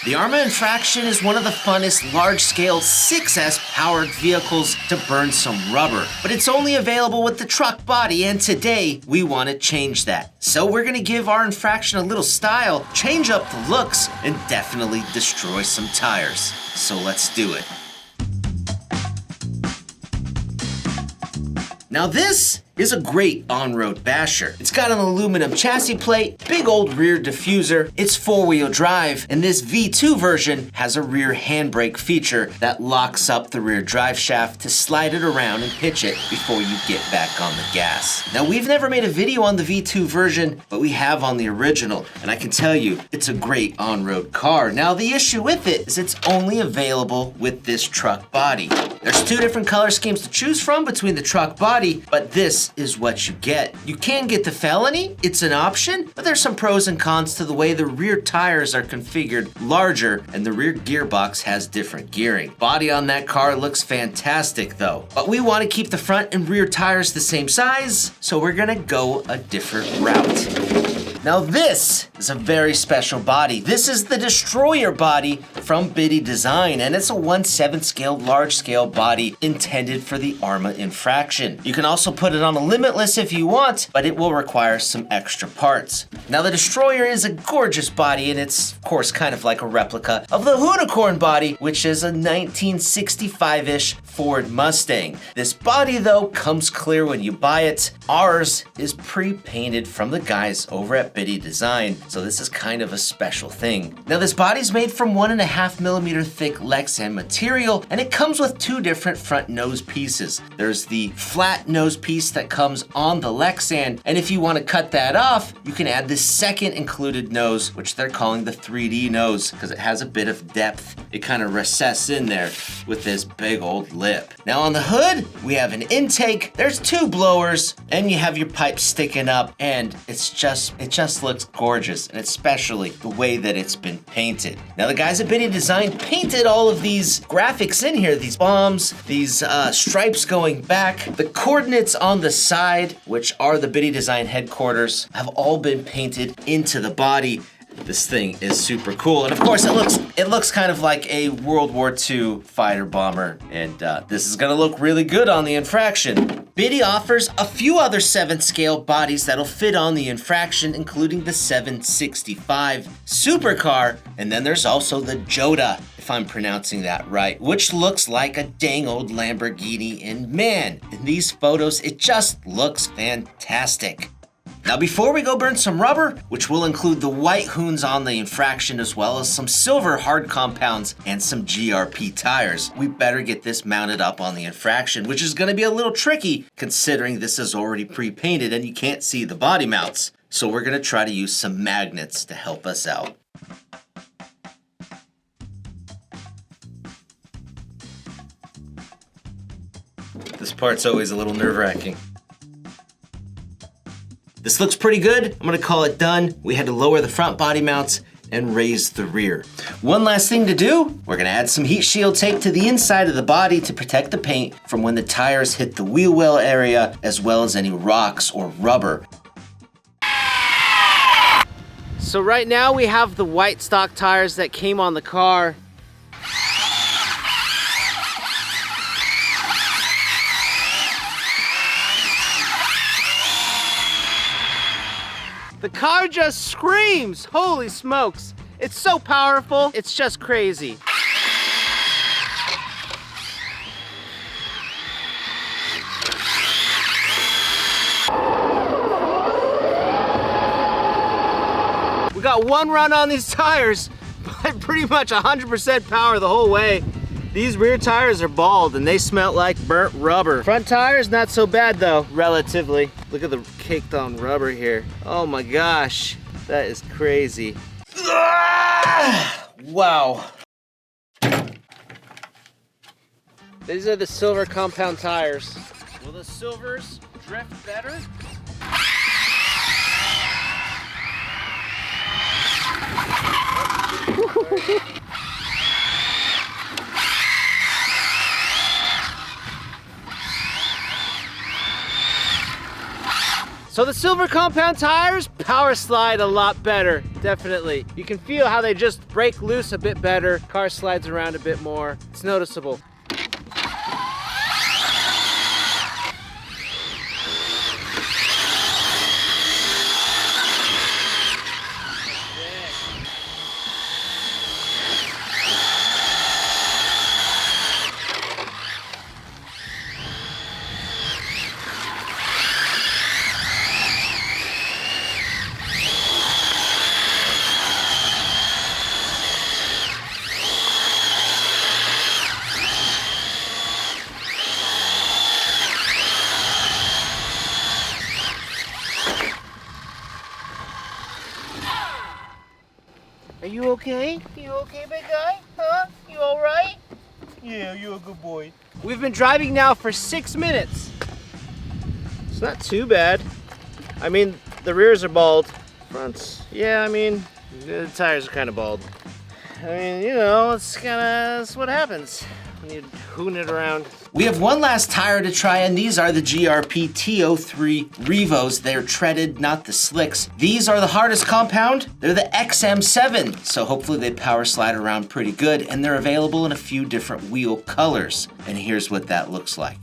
The AMain Infraction is one of the funnest large-scale 6S powered vehicles to burn some rubber, but it's only available with the truck body, and today we want to change that. So we're going to give our Infraction a little style, change up the looks, and definitely destroy some tires. So let's do it. Now this is a great on-road basher. It's got an aluminum chassis plate, big old rear diffuser, it's 4-wheel drive, and this V2 version has a rear handbrake feature that locks up the rear drive shaft to slide it around and pitch it before you get back on the gas. Now we've never made a video on the V2 version, but we have on the original, and I can tell you, it's a great on-road car. Now the issue with it is it's only available with this truck body. There's 2 different color schemes to choose from between the truck body, but this is what you get. You can get the felony, it's an option, but there's some pros and cons to the way the rear tires are configured larger and the rear gearbox has different gearing. Body on that car looks fantastic though, but we want to keep the front and rear tires the same size, so we're gonna go a different route. Now this is a very special body. This is the Destroyer body from Bittydesign, and it's a 1/7 scale large scale body intended for the AMain Infraction. You can also put it on a Limitless if you want, but it will require some extra parts. Now the Destroyer is a gorgeous body, and it's of course kind of like a replica of the Hoonicorn body, which is a 1965-ish Ford Mustang. This body though comes clear when you buy it. Ours is pre-painted from the guys over at Bittydesign, so this is kind of a special thing. Now this body's made from 1.5mm thick Lexan material, and it comes with 2 different front nose pieces. There's the flat nose piece that comes on the Lexan, and if you want to cut that off, you can add this second included nose, which they're calling the 3D nose, because it has a bit of depth. It kind of recesses in there with this big old lip. Now on the hood, we have an intake, there's 2 blowers, and you have your pipe sticking up, and it just looks gorgeous, and especially the way that it's been painted. Now the guys at Bittydesign painted all of these graphics in here, these bombs, these stripes going back, the coordinates on the side, which are the Bittydesign headquarters, have all been painted into the body. This thing is super cool, and of course it looks kind of like a World War II fighter bomber, and this is gonna look really good on the Infraction. Bitty offers a few other 7 scale bodies that'll fit on the Infraction, including the 765 Supercar, and then there's also the Jota, if I'm pronouncing that right, which looks like a dang old Lamborghini, and man, in these photos it just looks fantastic. Now before we go burn some rubber, which will include the white Hoons on the Infraction as well as some silver hard compounds and some GRP tires, we better get this mounted up on the Infraction, which is going to be a little tricky considering this is already pre-painted and you can't see the body mounts. So we're going to try to use some magnets to help us out. This part's always a little nerve-wracking. This looks pretty good. I'm gonna call it done. We had to lower the front body mounts and raise the rear. One last thing to do, we're gonna add some heat shield tape to the inside of the body to protect the paint from when the tires hit the wheel well area, as well as any rocks or rubber. So right now we have the white stock tires that came on the car. The car just screams, holy smokes. It's so powerful, it's just crazy. We got 1 run on these tires, but pretty much 100% power the whole way. These rear tires are bald and they smell like burnt rubber. Front tires, not so bad though, relatively. Look at the caked on rubber here. Oh my gosh, that is crazy. Wow. These are the silver compound tires. Will the silvers drift better? So the silver compound tires power slide a lot better, definitely. You can feel how they just break loose a bit better. Car slides around a bit more. It's noticeable. Are you okay? You okay, big guy? Huh? You all right? Yeah, you're a good boy. We've been driving now for 6 minutes. It's not too bad. I mean, the rears are bald. Fronts, yeah, I mean, the tires are kind of bald. I mean, you know, that's what happens when you hoon it around. We have one last tire to try, and these are the GRP T03 Revos. They're treaded, not the slicks. These are the hardest compound. They're the XM7, so hopefully they power slide around pretty good, and they're available in a few different wheel colors. And here's what that looks like.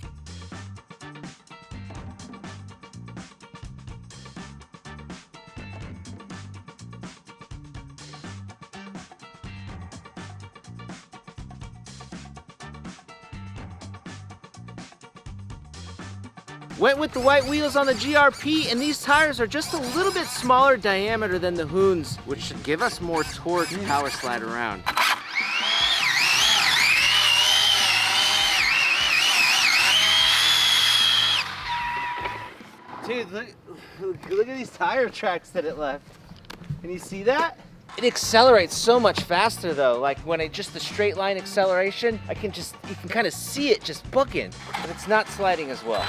Went with the white wheels on the GRP, and these tires are just a little bit smaller diameter than the Hoons, which should give us more torque to power slide around. Dude, look at these tire tracks that it left. Can you see that? It accelerates so much faster though. Like when just the straight line acceleration, you can kind of see it just booking, but it's not sliding as well.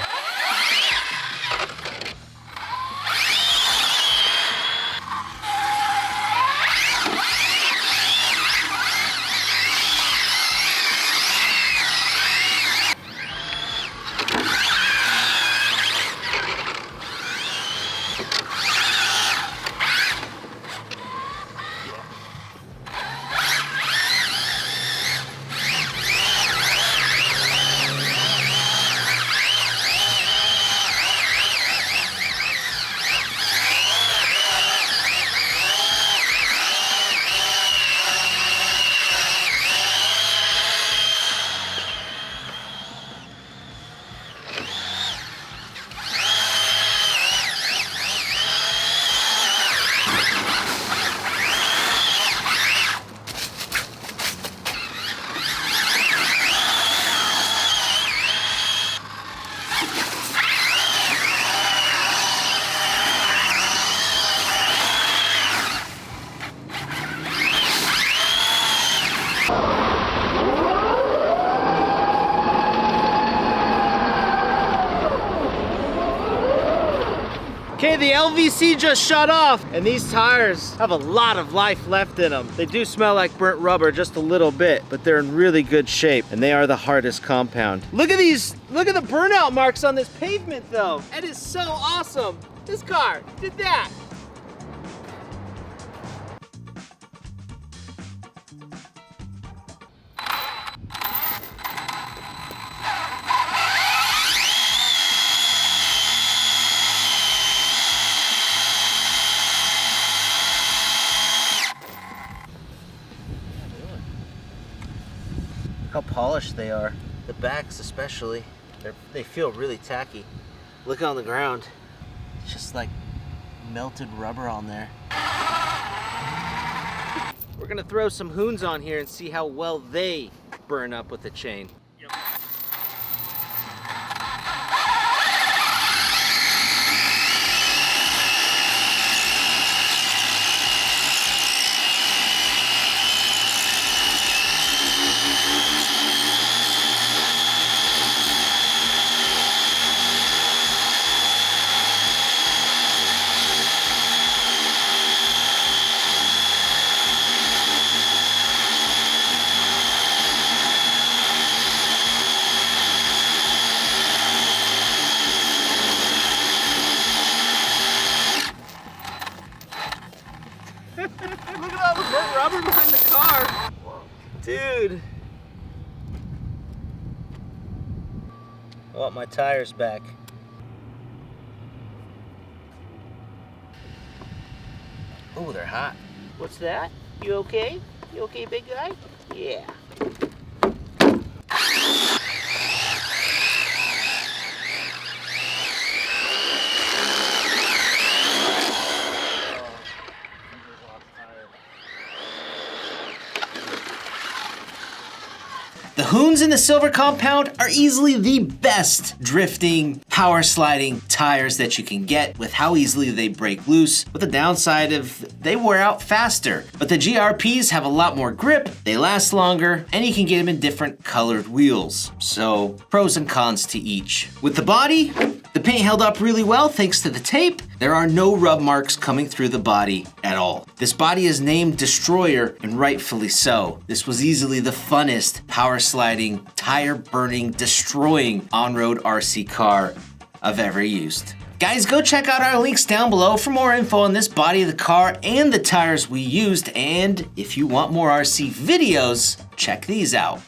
Okay, the LVC just shut off, and these tires have a lot of life left in them. They do smell like burnt rubber just a little bit, but they're in really good shape, and they are the hardest compound. Look at these, look at the burnout marks on this pavement though. That is so awesome. This car did that. How polished they are. The backs especially, they feel really tacky. Look on the ground. It's just like melted rubber on there. We're gonna throw some Hoons on here and see how well they burn up with the chain. Yep. Dude. I want my tires back. Oh, they're hot. What's that? You okay? You okay, big guy? Yeah. The Hoons in the Silver Compound are easily the best drifting, power sliding tires that you can get with how easily they break loose, with the downside of they wear out faster. But the GRPs have a lot more grip, they last longer, and you can get them in different colored wheels. So pros and cons to each. With the body, the paint held up really well thanks to the tape. There are no rub marks coming through the body at all. This body is named Destroyer, and rightfully so. This was easily the funnest, power sliding, tire burning, destroying on-road RC car I've ever used. Guys, go check out our links down below for more info on this body of the car and the tires we used. And if you want more RC videos, check these out.